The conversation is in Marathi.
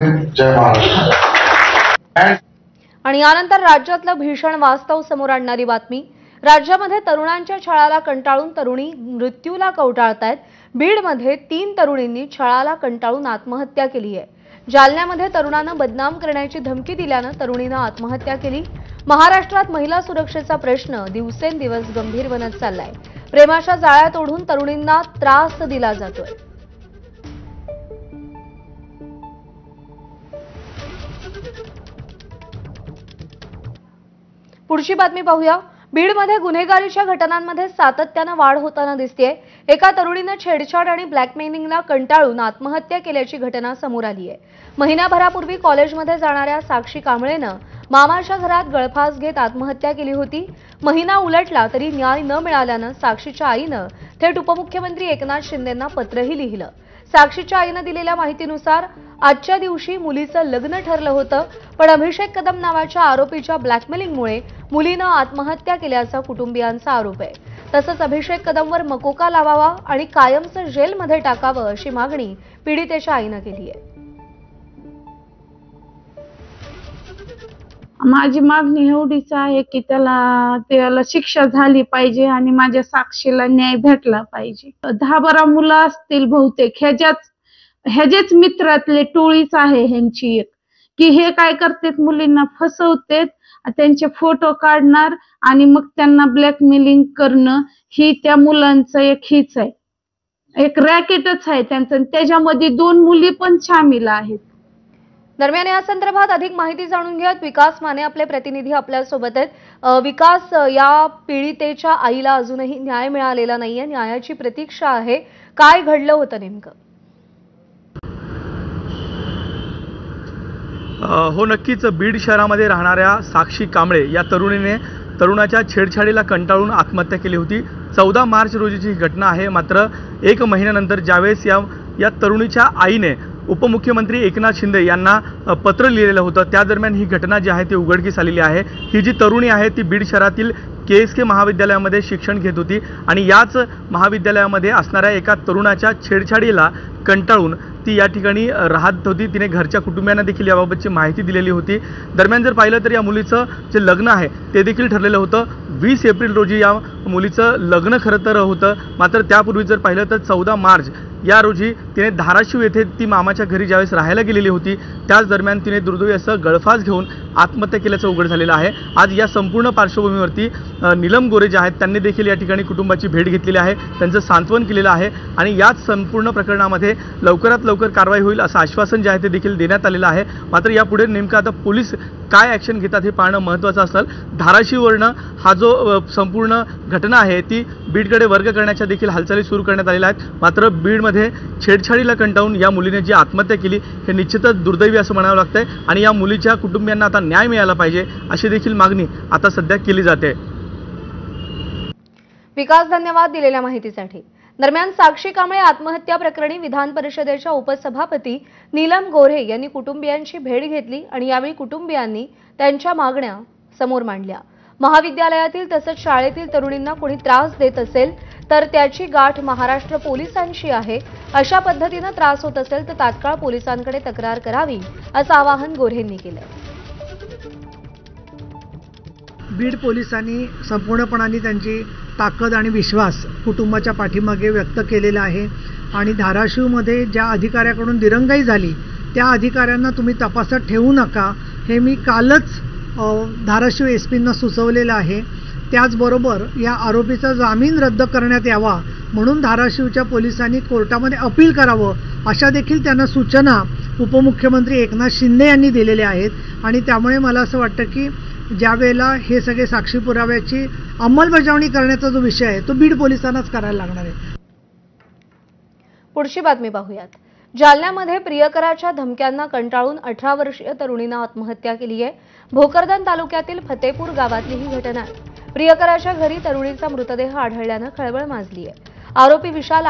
जय महाराष्ट्र। आणि यानंतर राज्यातलं भीषण वास्तव समोर आणणारी बातमी। राज्यामध्ये तरुणांच्या छळाला कंटाळून तरुणी मृत्यूला कवटाळतायत। बीडमध्ये 3 तरुणींनी छळाला कंटाळून आत्महत्या केली आहे। जालन्यामध्ये तरुणांना बदनाम करण्याची धमकी दिल्यानं तरुणीनं आत्महत्या केली। महाराष्ट्रात महिला सुरक्षेचा प्रश्न दिवसेंदिवस गंभीर बनत चाललाय। प्रेमाच्या जाळ्यात ओढून तरुणींना त्रास दिला जातोय। पुढची बातमी पाहूया। बीडमध्ये गुन्हेगारीच्या घटनांमध्ये सातत्याने वाढ होताना दिसतेय। एका तरुणीने छेडछाड आणि ब्लॅकमेलिंगला कंटाळून आत्महत्या केल्याची घटना समोर आली आहे। महिन्याभरापूर्वी कॉलेजमध्ये जाणाऱ्या साक्षी कांबळेनं मामाच्या घरात गळफास घेत आत्महत्या केली होती। महिना उलटला तरी न्याय न मिळाल्यानं साक्षीच्या आईनं थेट उपमुख्यमंत्री एकनाथ शिंदेंना पत्रही लिहिलं। साक्षीच्या आईनं दिलेल्या माहितीनुसार आजच्या दिवशी मुलीचं लग्न ठरलं होतं, पण अभिषेक कदम नावाच्या आरोपीच्या ब्लॅकमेलिंगमुळे मुलीनं आत्महत्या केल्याचा कुटुंबियांचा आरोप आहे। तसंच अभिषेक कदमवर मकोका लावावा आणि कायमचं जेलमध्ये टाकावं अशी मागणी पीडितेच्या आईनं केली आहे। माझी मागणी एवढीच आहे की त्याला शिक्षा झाली पाहिजे आणि माझ्या साक्षीला न्याय भेटला पाहिजे। 10-12 मुलं असतील बहुतेक, ह्याचेच मित्रातले टोळीच आहे ह्यांची एक, की हे काय करतात, मुलींना फसवतात, त्यांचे फोटो काढणार आणि मग त्यांना ब्लॅकमेलिंग करणं, ही त्या मुलांचं एक हीच आहे, एक रॅकेटच आहे त्यांचं। त्याच्यामध्ये 2 मुली पण शामिल आहेत। दरम्यान या संदर्भात अधिक माहिती जाणून घेत विकास माने आपले प्रतिनिधी आपल्या सोबत आहेत। विकास, या पीडितेच्या आईला अजूनही न्याय मिळालेला नाहीये, न्यायाची प्रतीक्षा आहे, काय घडलं होतं नेमकं? हो, नक्कीच बीड शहरामध्ये राहणाऱ्या साक्षी कांबळे या तरुणीने तरुणाच्या छेडछाडीला कंटाळून आत्महत्या केली होती। 14 मार्च रोजीची ही घटना आहे। मात्र 1 महिन्यानंतर ज्यावेळेस या तरुणीच्या आईने उपमुख्यमंत्री एकनाथ शिंदे यांना पत्र लिहिलेलं होतं, त्या दरम्यान ही घटना जी आहे ती उघडकीस आलेली आहे। ही जी तरुणी आहे ती बीड शहरातील KSK महाविद्यालयामध्ये शिक्षण घेत होती आणि याच महाविद्यालयामध्ये असणाऱ्या एका तरुणाच्या छेडछाडीला कंटाळून ती या ठिकाणी राहत होती। तिने घरच्या कुटुंबियांना देखील याबाबतची माहिती दिलेली होती। दरम्यान जर पाहिलं तर या मुलीचं जे लग्न आहे ते देखील ठरलेलं होतं। 20 एप्रिल रोजी या मुलीचं लग्न खरं तर होतं। मात्र त्यापूर्वी जर पाहिलं तर 14 मार्च या रोजी तिने धाराशिव येथे ती मामाच्या घरी ज्यावेळेस राहायला गेलेली होती, त्याच दरम्यान तिने दुर्दैवी असं गळफास घेऊन आत्महत्या केल्याचं उघड झालेलं आहे। आज या संपूर्ण पार्श्वभूमीवरती नीलम गोरे जे आहेत त्यांनी देखील या ठिकाणी कुटुंबाची भेट घेतलेली आहे, त्यांचं सांत्वन केलेलं आहे आणि याच संपूर्ण प्रकरणामध्ये लवकरात लवकर कारवाई होईल असं आश्वासन जे आहे ते देखील देण्यात आलेलं आहे। मात्र यापुढे नेमकं आता पोलीस काय ॲक्शन घेतात हे पाहणं महत्त्वाचं असेल। धाराशिववरनं हा जो संपूर्ण घटना आहे ती बीडकडे वर्ग करण्याच्या देखील हालचाली सुरू करण्यात आलेल्या आहेत। मात्र बीडमध्ये छेडछाडीला कंटाळून या मुलीने जी आत्महत्या केली हे निश्चितच दुर्दैवी असं म्हणावं लागतंय आणि या मुलीच्या कुटुंबियांना आता न्याय मिळाला पाहिजे अशी देखील मागणी आता सध्या केली जाते। विकास, धन्यवाद दिलेल्या माहितीसाठी। दरम्यान साक्षी कांबळे आत्महत्या प्रकरणी विधान परिषदेच्या उपसभापती नीलम गोरे यांनी कुटुंबियांची भेट घेतली आणि यावेळी कुटुंबियांनी त्यांच्या मागण्या समोर मांडल्या। महाविद्यालयातील तसंच शाळेतील तरुणींना कोणी त्रास देत असेल तर त्याची गाठ महाराष्ट्र पोलिसांशी आहे, अशा पद्धतीने त्रास होत असेल तर तात्काळ पोलिसांकडे तक्रार करावी असं आवाहन गोरेंनी केलं। बीड पोलिसांनी संपूर्णपणाने त्यांची ताकद आणि विश्वास कुटुंबाच्या पाठीमागे व्यक्त केलेला आहे आणि धाराशिवमध्ये ज्या अधिकाऱ्याकडून दिरंगाई झाली त्या अधिकाऱ्यांना तुम्ही तपासात ठेवू नका, हे मी कालच धाराशिव SP ना सुचवलेलं आहे। त्याचबरोबर या आरोपीचा जामीन रद्द करण्यात यावा म्हणून धाराशिवच्या पोलिसांनी कोर्टामध्ये अपील करावं अशा देखील त्यांना सूचना उपमुख्यमंत्री एकनाथ शिंदे यांनी दिलेल्या आहेत। आणि त्यामुळे मला असं वाटतं की ज्या वेळेला हे सगळे साक्षी पुराव्याची अंमलबजावणी करण्याचा जो विषय आहे तो बीड पोलिसांनाच करायला लागणार आहे। पुढची बातमी पाहूयात। जालन्यामध्ये प्रियकराच्या धमक्यांना कंटाळून 18 वर्षीय तरुणीनं आत्महत्या केली आहे। भोकरदन तालुक्यातील फतेपूर गावातली ही घटना आहे। प्रियकराच्या घरी तरुणीचा मृतदेह आढळल्यानं खळबळ माजली आहे। आरोपी विशाल